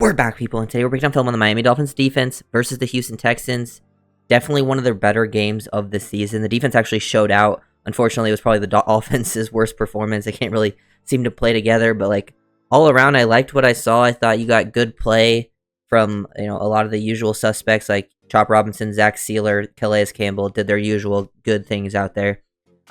We're back, people, and today we're breaking down film on the Miami Dolphins defense versus the Houston Texans. Definitely one of their better games of the season. The defense actually showed out. Unfortunately, it was probably the offense's worst performance. They can't really seem to play together, but like all around, I liked what I saw. I thought you got good play from a lot of the usual suspects like Chop Robinson, Zach Sealer, Calais Campbell did their usual good things out there.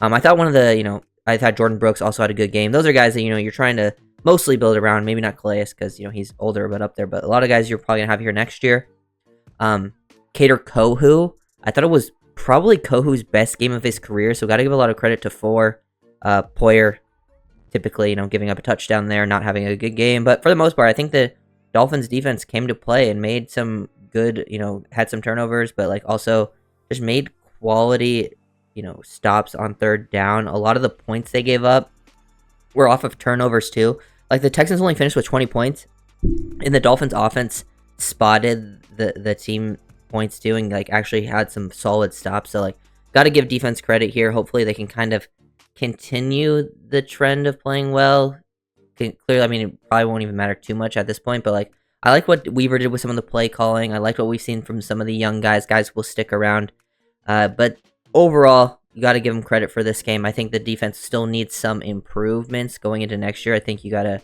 I thought I thought Jordan Brooks also had a good game. Those are guys that you're trying to mostly build around, maybe not Calais because he's older but up there, but a lot of guys you're probably gonna have here next year. Kader Kohou, I thought it was probably Kohou's best game of his career, so got to give a lot of credit to Poyer, typically giving up a touchdown there, not having a good game, but for the most part I think the Dolphins defense came to play and made some good, had some turnovers, but like also just made quality stops on third down. A lot of the points they gave up were off of turnovers too. Like the Texans only finished with 20 points, and the Dolphins offense spotted the team points too, and like actually had some solid stops. So like, got to give defense credit here. Hopefully they can kind of continue the trend of playing well. Clearly, I mean, it probably won't even matter too much at this point, but like I like what Weaver did with some of the play calling. I like what we've seen from some of the young guys. Guys will stick around, but overall, you got to give them credit for this game. I think the defense still needs some improvements going into next year. I think you got to,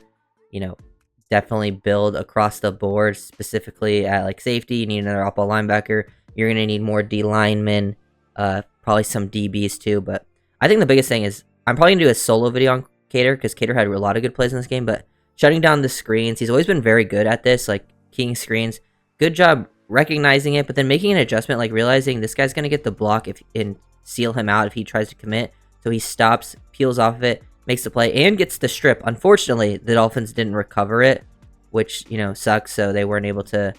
definitely build across the board, specifically at like safety. You need another up-ball linebacker. You're going to need more D linemen, probably some DBs too. But I think the biggest thing is I'm probably going to do a solo video on Kader because Kader had a lot of good plays in this game, but shutting down the screens, he's always been very good at this, like keying screens. Good job recognizing it, but then making an adjustment, like realizing this guy's going to get the block and seal him out if he tries to commit. So he stops, peels off of it, makes the play, and gets the strip. Unfortunately, the Dolphins didn't recover it, which, sucks. So they weren't able to,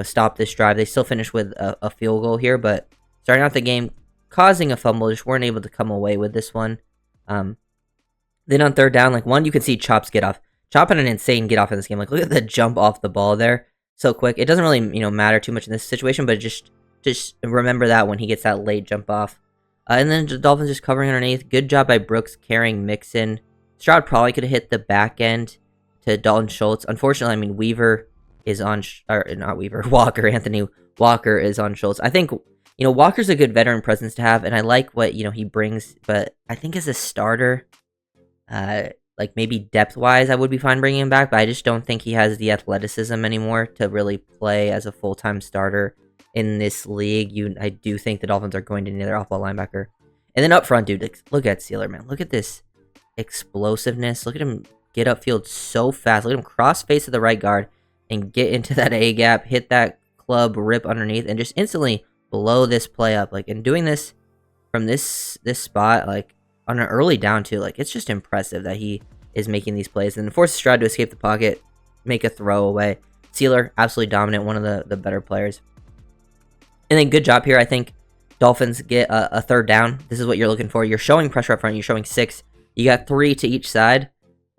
stop this drive. They still finished with a field goal here, but starting out the game, causing a fumble, just weren't able to come away with this one. Then on third down, like you can see Chop's get off. Chop had an insane get off in this game. Like, look at the jump off the ball there. So quick. It doesn't really, matter too much in this situation, but just remember that when he gets that late jump off. And then the Dolphins just covering underneath. Good job by Brooks carrying Mixon. Stroud probably could have hit the back end to Dalton Schultz. Unfortunately, I mean, Weaver is on, not Weaver, Walker, Anthony Walker is on Schultz. I think, Walker's a good veteran presence to have, and I like what, he brings, but I think as a starter, like maybe depth-wise, I would be fine bringing him back, but I just don't think he has the athleticism anymore to really play as a full-time starter in this league. I do think the Dolphins are going to need their off-ball linebacker. And then up front, dude, look at Sealer, man. Look at this explosiveness. Look at him get upfield so fast. Look at him cross face to the right guard and get into that A-gap, hit that club, rip underneath, and just instantly blow this play up. Like, and doing this from this spot, like, on an early down too, like, it's just impressive that he is making these plays and forces Stroud to escape the pocket, make a throw away. Sealer, absolutely dominant, one of the better players. And then good job here. I think Dolphins get a third down. This is what you're looking for. You're showing pressure up front. You're showing 6. You got 3 to each side.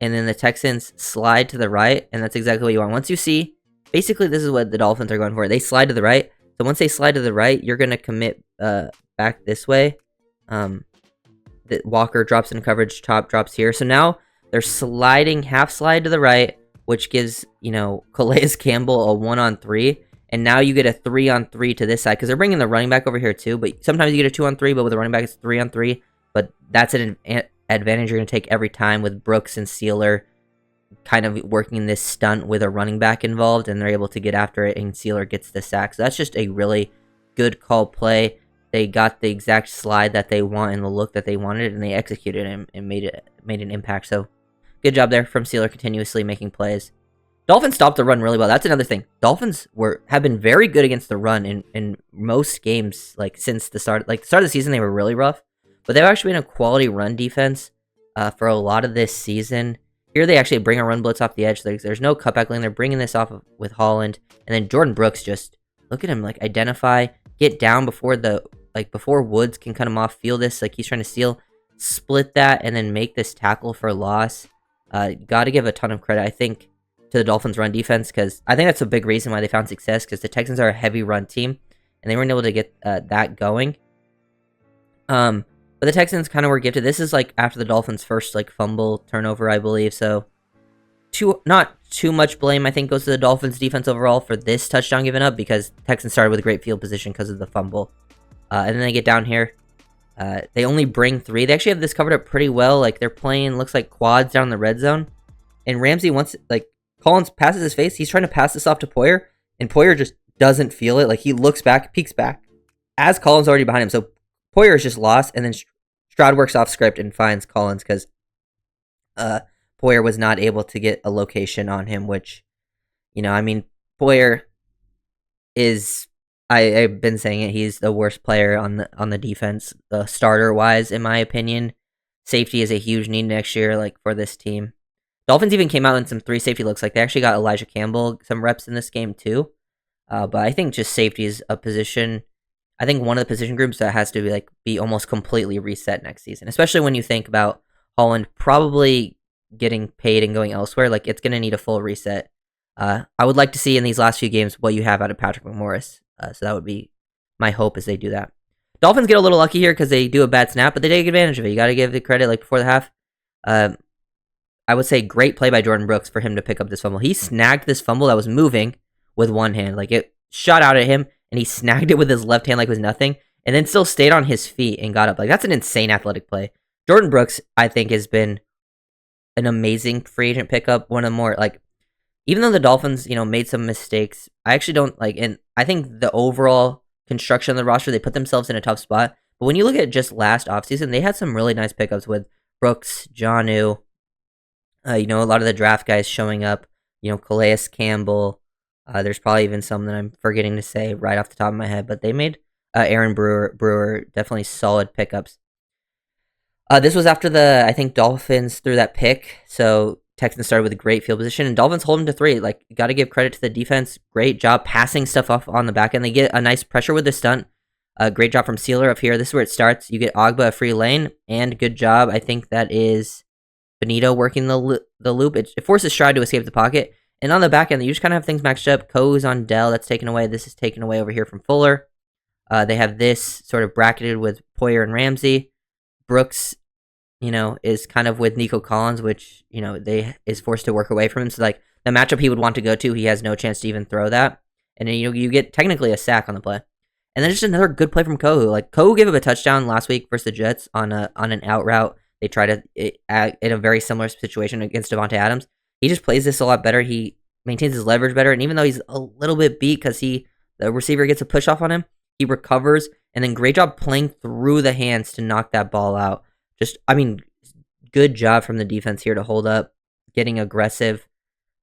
And then the Texans slide to the right. And that's exactly what you want. Once you see, basically this is what the Dolphins are going for. They slide to the right. So once they slide to the right, you're going to commit back this way. Walker drops in coverage. Top drops here. So now they're sliding half slide to the right, which gives, Calais Campbell a 1-on-3. And now you get a 3-on-3 to this side because they're bringing the running back over here too. But sometimes you get a 2-on-3, but with the running back, it's 3-on-3. But that's an advantage you're going to take every time with Brooks and Sealer kind of working this stunt with a running back involved. And they're able to get after it, and Sealer gets the sack. So that's just a really good call play. They got the exact slide that they want and the look that they wanted, and they executed it and made an impact. So good job there from Sealer, continuously making plays. Dolphins stopped the run really well. That's another thing. Dolphins have been very good against the run in most games, like since the start. Like the start of the season, they were really rough, but they've actually been a quality run defense for a lot of this season. Here they actually bring a run blitz off the edge. There's no cutback lane. They're bringing this off with Holland, and then Jordan Brooks just look at him, like identify, get down before before Woods can cut him off. Feel this, like he's trying to steal, split that, and then make this tackle for loss. Got to give a ton of credit, I think, to the Dolphins run defense, because I think that's a big reason why they found success, because the Texans are a heavy run team and they weren't able to get that going. But the Texans kind of were gifted. This is like after the Dolphins first like fumble turnover, I believe. So not too much blame, I think, goes to the Dolphins defense overall for this touchdown given up, because Texans started with a great field position because of the fumble. And then they get down here. They only bring 3. They actually have this covered up pretty well. Like, they're playing, looks like quads down in the red zone. And Ramsey wants, like, Collins passes his face. He's trying to pass this off to Poyer, and Poyer just doesn't feel it. Like, he looks back, peeks back, as Collins already behind him. So Poyer is just lost, and then Stroud works off script and finds Collins because Poyer was not able to get a location on him, which, I mean, Poyer is, I've been saying it, he's the worst player on the defense, starter-wise, in my opinion. Safety is a huge need next year, like, for this team. Dolphins even came out in some 3 safety looks. Like, they actually got Elijah Campbell some reps in this game, too. But I think just safety is a position, I think one of the position groups that has to be almost completely reset next season, especially when you think about Holland probably getting paid and going elsewhere. Like, it's going to need a full reset. I would like to see in these last few games what you have out of Patrick McMorris. So that would be my hope as they do that. Dolphins get a little lucky here because they do a bad snap, but they take advantage of it. You got to give the credit, like, before the half. I would say great play by Jordan Brooks for him to pick up this fumble. He snagged this fumble that was moving with one hand. Like, it shot out at him, and he snagged it with his left hand like it was nothing, and then still stayed on his feet and got up. Like, that's an insane athletic play. Jordan Brooks, I think, has been an amazing free agent pickup. One of the more, like, even though the Dolphins, made some mistakes, I actually don't, and I think the overall construction of the roster, they put themselves in a tough spot. But when you look at just last offseason, they had some really nice pickups with Brooks, Jonnu, a lot of the draft guys showing up, Calais Campbell. There's probably even some that I'm forgetting to say right off the top of my head, but they made Aaron Brewer definitely solid pickups. This was after I think Dolphins threw that pick, so Texans started with a great field position, and Dolphins hold them to 3. Like, got to give credit to the defense. Great job passing stuff off on the back end. They get a nice pressure with the stunt. Great job from Sealer up here. This is where it starts. You get Ogba a free lane, and good job. I think that is Benito working the loop. It forces Stroud to escape the pocket. And on the back end, you just kind of have things matched up. Coe's on Dell. That's taken away. This is taken away over here from Fuller. They have this sort of bracketed with Poyer and Ramsey. Brooks, is kind of with Nico Collins, which, they is forced to work away from him. So, like, the matchup he would want to go to, he has no chance to even throw that. And then, you get technically a sack on the play. And then just another good play from Kohu. Like, Kohu gave up a touchdown last week versus the Jets on an out route. They tried in a very similar situation against Devontae Adams. He just plays this a lot better. He maintains his leverage better. And even though he's a little bit beat because the receiver gets a push off on him, he recovers. And then great job playing through the hands to knock that ball out. Good job from the defense here to hold up, getting aggressive.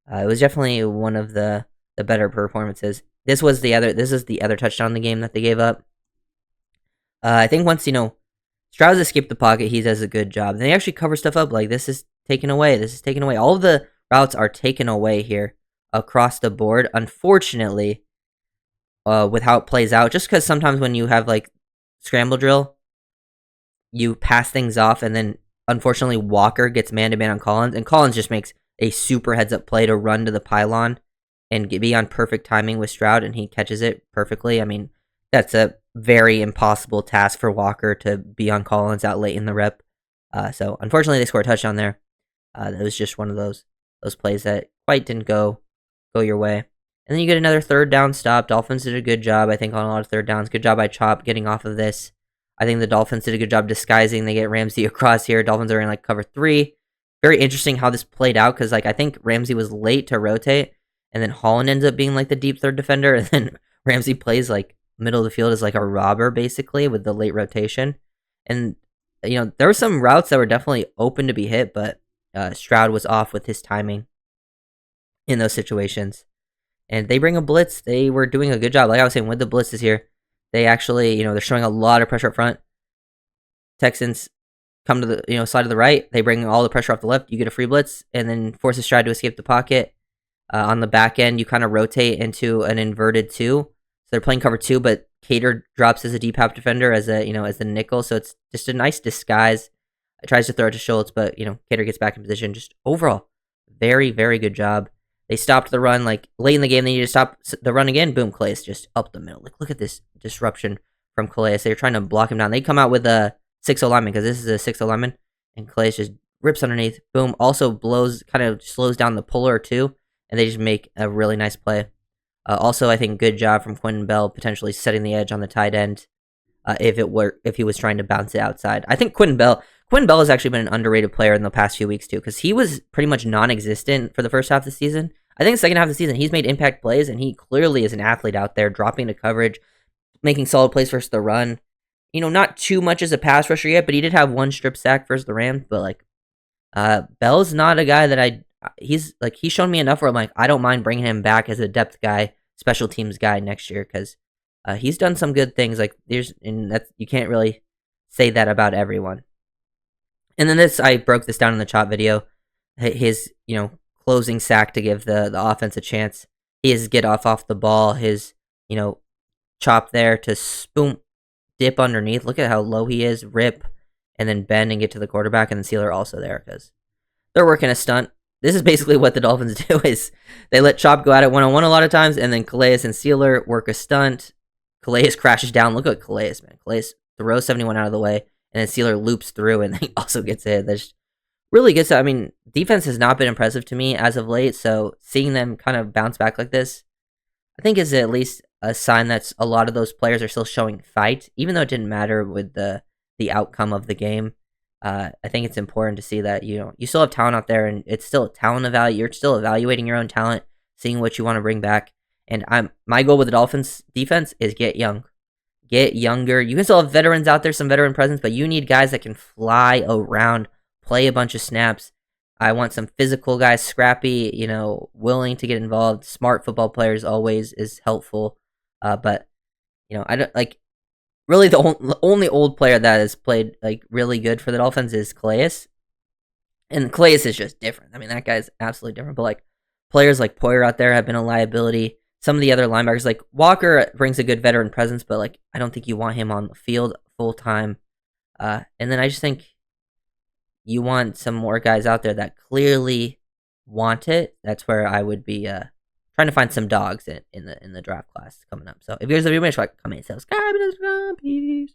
It was definitely one of the better performances. This is the other touchdown in the game that they gave up. I think once, Stroud's escaped the pocket, he does a good job. And they actually cover stuff up. Like, this is taken away. All of the routes are taken away here across the board. Unfortunately, with how it plays out, just because sometimes when you have, like, scramble drill, you pass things off, and then, unfortunately, Walker gets man-to-man on Collins, and Collins just makes a super heads-up play to run to the pylon and be on perfect timing with Stroud, and he catches it perfectly. I mean, that's a very impossible task for Walker to be on Collins out late in the rep. So, unfortunately, they scored a touchdown there. It was just one of those plays that quite didn't go your way. And then you get another third down stop. Dolphins did a good job, I think, on a lot of third downs. Good job by Chop getting off of this. I think the Dolphins did a good job disguising. They get Ramsey across here. Dolphins are in, like, cover 3. Very interesting how this played out, because, like, I think Ramsey was late to rotate, and then Holland ends up being, like, the deep third defender, and then Ramsey plays, like, middle of the field as, like, a robber, basically, with the late rotation. And, there were some routes that were definitely open to be hit, but Stroud was off with his timing in those situations. And they bring a blitz. They were doing a good job. Like I was saying, with the blitzes here, they actually, they're showing a lot of pressure up front. Texans come to the, side of the right. They bring all the pressure off the left. You get a free blitz, and then forces Stroud to escape the pocket. On the back end, you kind of rotate into an inverted 2. So they're playing cover 2, but Cater drops as a deep half defender as the nickel. So it's just a nice disguise. It tries to throw it to Schultz, but, Cater gets back in position. Just overall, very, very good job. They stopped the run, like, late in the game. They need to stop the run again. Boom, Calais just up the middle. Like, look at this disruption from Calais. They're trying to block him down. They come out with a 6-0 lineman, because this is a 6-0 lineman, and Calais just rips underneath, boom. Also kind of slows down the puller too, and they just make a really nice play. Also, I think good job from Quentin Bell potentially setting the edge on the tight end. If he was trying to bounce it outside, I think Quentin Bell has actually been an underrated player in the past few weeks too, because he was pretty much non-existent for the first half of the season. I think the second half of the season he's made impact plays, and he clearly is an athlete out there, dropping into coverage, making solid plays versus the run. Not too much as a pass rusher yet, but he did have one strip sack versus the Rams. But Bell's not a guy that he's shown me enough where I'm like, I don't mind bringing him back as a depth guy, special teams guy next year, because he's done some good things. You can't really say that about everyone. And then I broke this down in the chop video. His closing sack to give the offense a chance. His get off the ball. His chop there to boom, dip underneath. Look at how low he is. Rip, and then bend and get to the quarterback. And then Sealer also there because they're working a stunt. This is basically what the Dolphins do: is they let Chop go at it one-on-one a lot of times, and then Calais and Sealer work a stunt. Calais crashes down. Look at Calais, man. Calais throws 71 out of the way, and then Sealer loops through, and then he also gets hit. That's really good. I mean, defense has not been impressive to me as of late, so seeing them kind of bounce back like this, I think is at least a sign that a lot of those players are still showing fight, even though it didn't matter with the outcome of the game. I think it's important to see that you still have talent out there, and it's still a talent evaluate. You're still evaluating your own talent, seeing what you want to bring back. And my goal with the Dolphins defense is get younger. You can still have veterans out there, some veteran presence, but you need guys that can fly around, play a bunch of snaps. I want some physical guys, scrappy, willing to get involved. Smart football players always is helpful. But I don't really the only old player that has played really good for the Dolphins is Calais. And Calais is just different. I mean, that guy's absolutely different. But players like Poyer out there have been a liability. Some of the other linebackers, like Walker, brings a good veteran presence, but I don't think you want him on the field full time. And then I just think you want some more guys out there that clearly want it. That's where I would be trying to find some dogs in the draft class coming up. So if you guys have any comment, subscribe, and peace.